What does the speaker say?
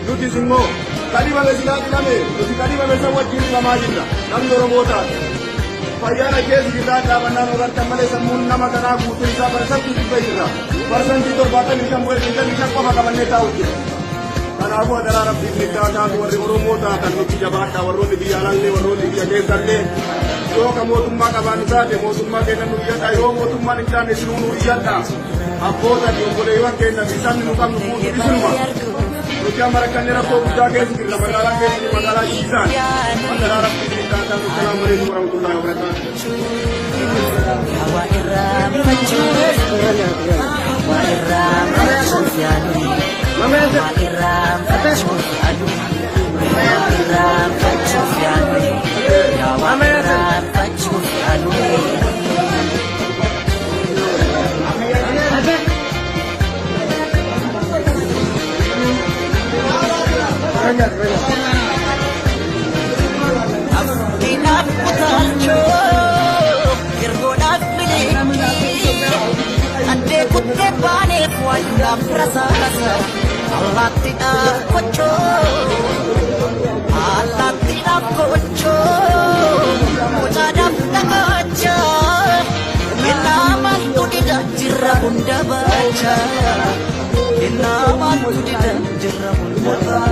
Nuti semua tadi bang silat kami, nuti tadi bang bersama jin sama jinda, kami orang botak. Payana kes kita ada bandar orang tamale semun nama tanah putri sa persen tu juga. Persen itu bahkan bisa buat kita bisa kau makan mana tahu. Karena aku adalah Arab di kita ada orang botak dan nuti jabat orang di jalan ni orang di jalan ni. So kamu tumma kaban sa demo tumma kena nuti ada yo tumma ni kita ni seluruh iyata. Apa tadi boleh iwan kena bisa ni nukam nuku di semua. Nuti amarakan ni rakyat kita kes kita bandar kes ni bandar izan. Bandar Arab di kita ada Assalamualaikum warahmatullahi wabarakatuh. Allah tidak kocok, mujadab tangaja, inaman tu tidak jirah bunda baca, inaman tu tidak jirah bunda baca.